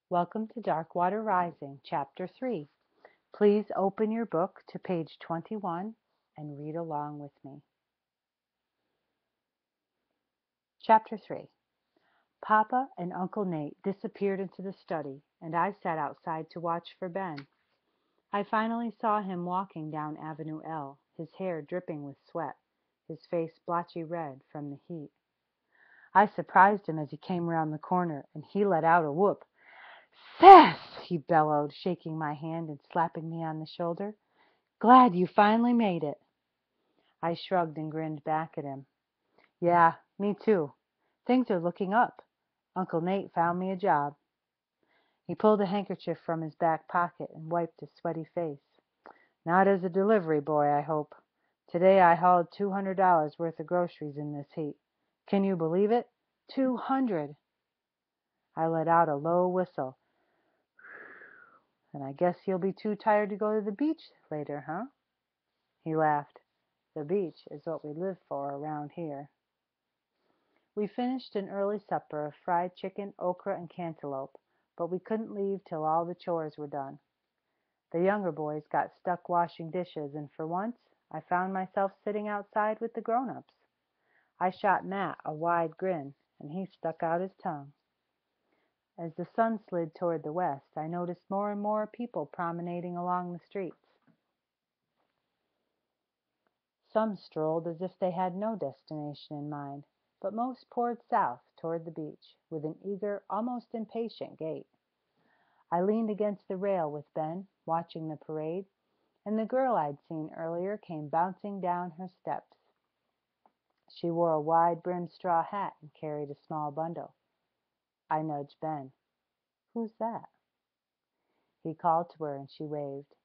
Welcome to Darkwater Rising, Chapter 3. Please open your book to page 21 and read along with me. Chapter 3. Papa and Uncle Nate disappeared into the study, and I sat outside to watch for Ben. I finally saw him walking down Avenue L, his hair dripping with sweat, his face blotchy red from the heat. I surprised him as he came around the corner, and he let out a whoop. "Seth!" he bellowed, shaking my hand and slapping me on the shoulder. "Glad you finally made it." I shrugged and grinned back at him. "Yeah, me too. Things are looking up. Uncle Nate found me a job." He pulled a handkerchief from his back pocket and wiped his sweaty face. "Not as a delivery boy, I hope. Today I hauled $200 worth of groceries in this heat. Can you believe it? 200! I let out a low whistle. "And I guess you'll be too tired to go to the beach later, huh?" He laughed. "The beach is what we live for around here." We finished an early supper of fried chicken, okra, and cantaloupe, but we couldn't leave till all the chores were done. The younger boys got stuck washing dishes, and for once I found myself sitting outside with the grown-ups. I shot Matt a wide grin, and he stuck out his tongue. As the sun slid toward the west, I noticed more and more people promenading along the streets. Some strolled as if they had no destination in mind, but most poured south toward the beach with an eager, almost impatient gait. I leaned against the rail with Ben, watching the parade, and the girl I'd seen earlier came bouncing down her steps. She wore a wide-brimmed straw hat and carried a small bundle. I nudged Ben. "Who's that?" He called to her and she waved.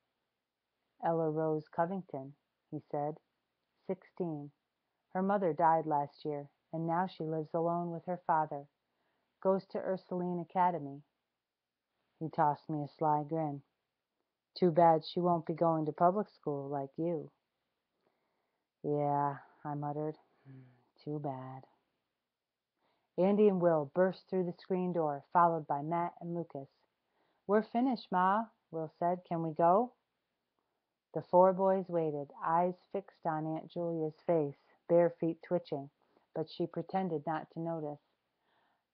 "Ella Rose Covington," he said. 16. Her mother died last year, and now she lives alone with her father. Goes to Ursuline Academy." He tossed me a sly grin. "Too bad she won't be going to public school like you." "Yeah," I muttered. "Too bad." Andy and Will burst through the screen door, followed by Matt and Lucas. "We're finished, Ma," Will said. "Can we go?" The four boys waited, eyes fixed on Aunt Julia's face, bare feet twitching, but she pretended not to notice.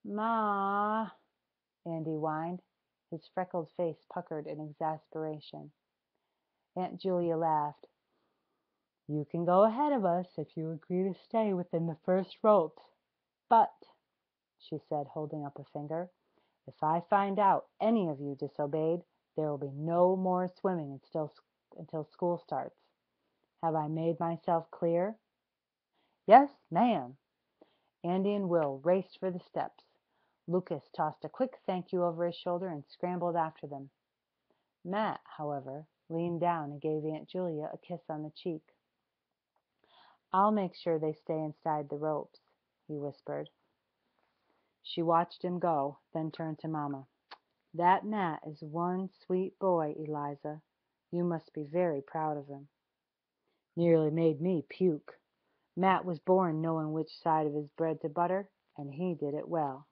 "Ma," Andy whined, his freckled face puckered in exasperation. Aunt Julia laughed. "You can go ahead of us if you agree to stay within the first ropes. But," she said, holding up a finger, "if I find out any of you disobeyed, there will be no more swimming until school starts. Have I made myself clear?" "Yes, ma'am." Andy and Will raced for the steps. Lucas tossed a quick thank you over his shoulder and scrambled after them. Matt, however, leaned down and gave Aunt Julia a kiss on the cheek. "I'll make sure they stay inside the ropes," he whispered. She watched him go, then turned to Mama. "That Matt is one sweet boy, Eliza. You must be very proud of him." Nearly made me puke. Matt was born knowing which side of his bread to butter, and he did it well.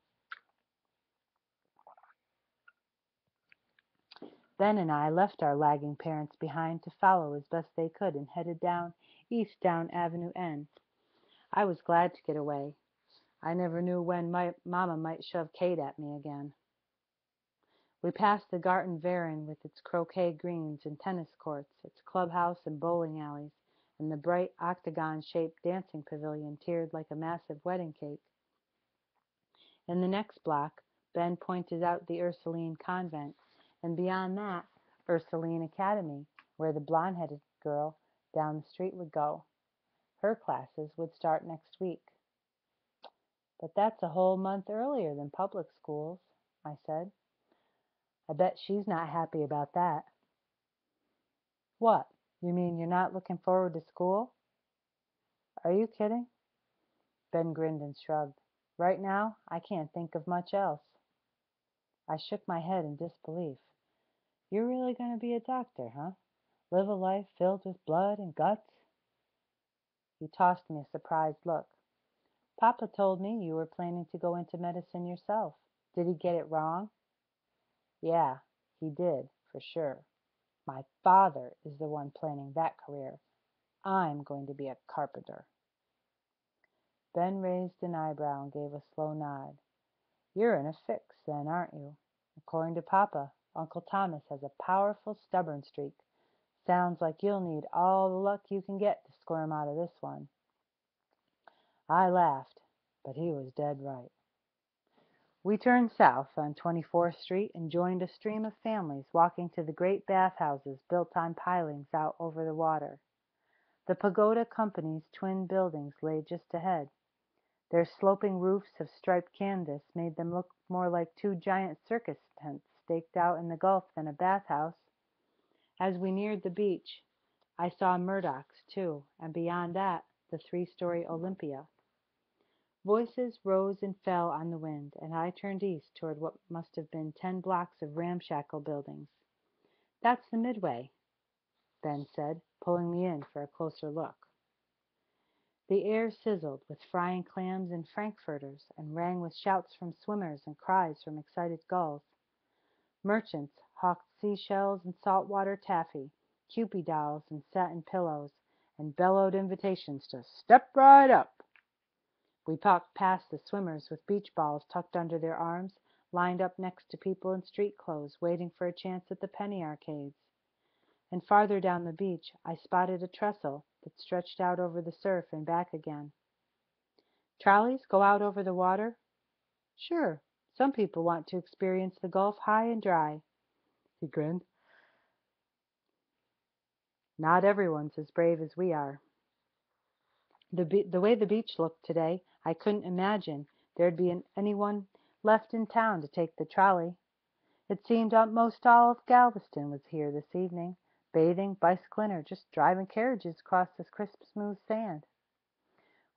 Ben and I left our lagging parents behind to follow as best they could and headed east down Avenue N. I was glad to get away. I never knew when Mama might shove Kate at me again. We passed the Garten Verein with its croquet greens and tennis courts, its clubhouse and bowling alleys, and the bright octagon-shaped dancing pavilion tiered like a massive wedding cake. In the next block, Ben pointed out the Ursuline Convent, and beyond that, Ursuline Academy, where the blonde-headed girl down the street would go. Her classes would start next week. "But that's a whole month earlier than public schools," I said. "I bet she's not happy about that." "What, you mean you're not looking forward to school?" "Are you kidding?" Ben grinned and shrugged. "Right now, I can't think of much else." I shook my head in disbelief. "You're really going to be a doctor, huh? Live a life filled with blood and guts?" He tossed me a surprised look. "Papa told me you were planning to go into medicine yourself. Did he get it wrong?" Yeah, he did, for sure. My father is the one planning that career. I'm going to be a carpenter." Ben raised an eyebrow and gave a slow nod. "You're in a fix, then, aren't you? According to Papa, Uncle Thomas has a powerful stubborn streak. Sounds like you'll need all the luck you can get to squirm out of this one." I laughed, but he was dead right. We turned south on 24th Street and joined a stream of families walking to the great bathhouses built on pilings out over the water. The Pagoda Company's twin buildings lay just ahead. Their sloping roofs of striped canvas made them look more like two giant circus tents staked out in the Gulf than a bathhouse. As we neared the beach, I saw Murdoch's, too, and beyond that, the three-story Olympia. Voices rose and fell on the wind, and I turned east toward what must have been 10 blocks of ramshackle buildings. "That's the Midway," Ben said, pulling me in for a closer look. The air sizzled with frying clams and frankfurters, and rang with shouts from swimmers and cries from excited gulls. Merchants hawked seashells and saltwater taffy, Kewpie dolls and satin pillows, and bellowed invitations to "step right up." We walked past the swimmers with beach balls tucked under their arms, lined up next to people in street clothes, waiting for a chance at the penny arcades. And farther down the beach, I spotted a trestle that stretched out over the surf and back again. "Trolleys go out over the water?" "Sure. Some people want to experience the Gulf high and dry." He grinned. "Not everyone's as brave as we are." The way the beach looked today, I couldn't imagine there'd be anyone left in town to take the trolley. It seemed most all of Galveston was here this evening, bathing, bicycling, or just driving carriages across this crisp, smooth sand.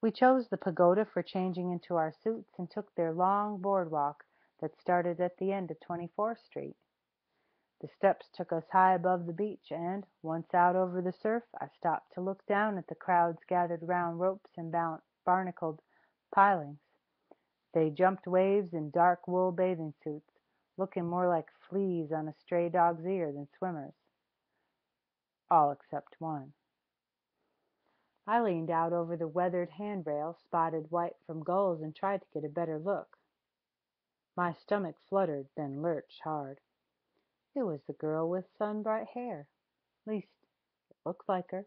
We chose the Pagoda for changing into our suits and took their long boardwalk that started at the end of 24th Street. The steps took us high above the beach, and, once out over the surf, I stopped to look down at the crowds gathered round ropes and barnacled pilings. They jumped waves in dark wool bathing suits, looking more like fleas on a stray dog's ear than swimmers. All except one. I leaned out over the weathered handrail, spotted white from gulls, and tried to get a better look. My stomach fluttered, then lurched hard. It was the girl with sun-bright hair. At least, it looked like her.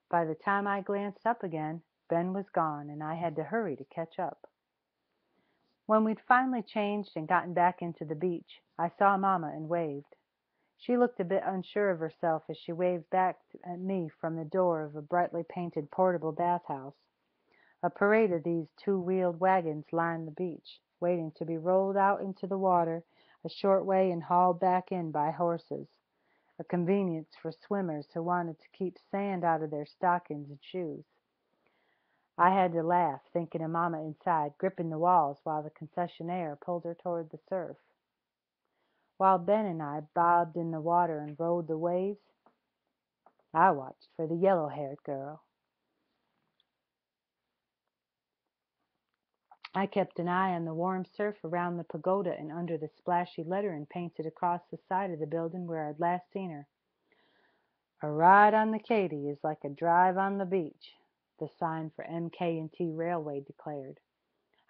By the time I glanced up again, Ben was gone, and I had to hurry to catch up. When we'd finally changed and gotten back into the beach, I saw Mama and waved. She looked a bit unsure of herself as she waved back at me from the door of a brightly painted portable bathhouse. A parade of these two-wheeled wagons lined the beach, waiting to be rolled out into the water a short way and hauled back in by horses, a convenience for swimmers who wanted to keep sand out of their stockings and shoes. I had to laugh, thinking of Mama inside, gripping the walls while the concessionaire pulled her toward the surf. While Ben and I bobbed in the water and rode the waves, I watched for the yellow-haired girl. I kept an eye on the warm surf around the pagoda and under the splashy lettering painted across the side of the building where I'd last seen her. "A ride on the Katy is like a drive on the beach," the sign for MK&T Railway declared.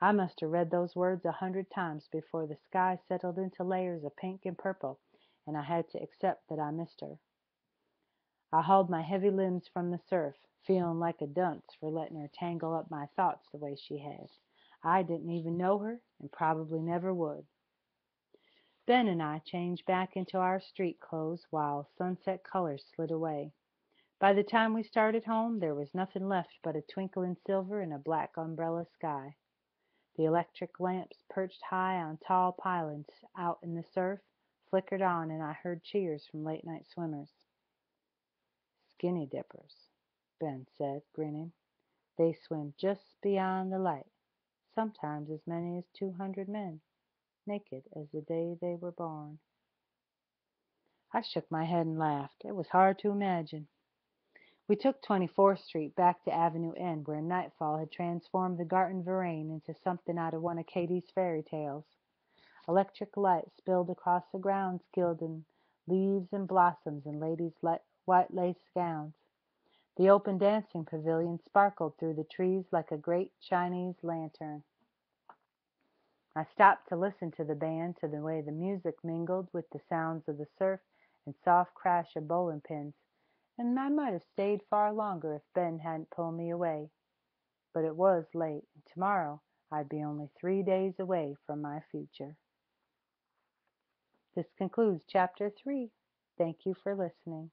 I must have read those words 100 times before the sky settled into layers of pink and purple, and I had to accept that I missed her. I hauled my heavy limbs from the surf, feeling like a dunce for letting her tangle up my thoughts the way she had. I didn't even know her, and probably never would. Ben and I changed back into our street clothes while sunset colors slid away. By the time we started home, there was nothing left but a twinkling silver and a black umbrella sky. The electric lamps perched high on tall pylons out in the surf flickered on, and I heard cheers from late-night swimmers. "Skinny dippers," Ben said, grinning. "They swim just beyond the light, sometimes as many as 200 men, naked as the day they were born." I shook my head and laughed. It was hard to imagine. We took 24th Street back to Avenue N, where nightfall had transformed the Garten Verein into something out of one of Katie's fairy tales. Electric light spilled across the grounds, gilding leaves and blossoms and ladies' white lace gowns. The open dancing pavilion sparkled through the trees like a great Chinese lantern. I stopped to listen to the band, to the way the music mingled with the sounds of the surf and soft crash of bowling pins, and I might have stayed far longer if Ben hadn't pulled me away. But it was late, and tomorrow I'd be only 3 days away from my future. This concludes Chapter 3. Thank you for listening.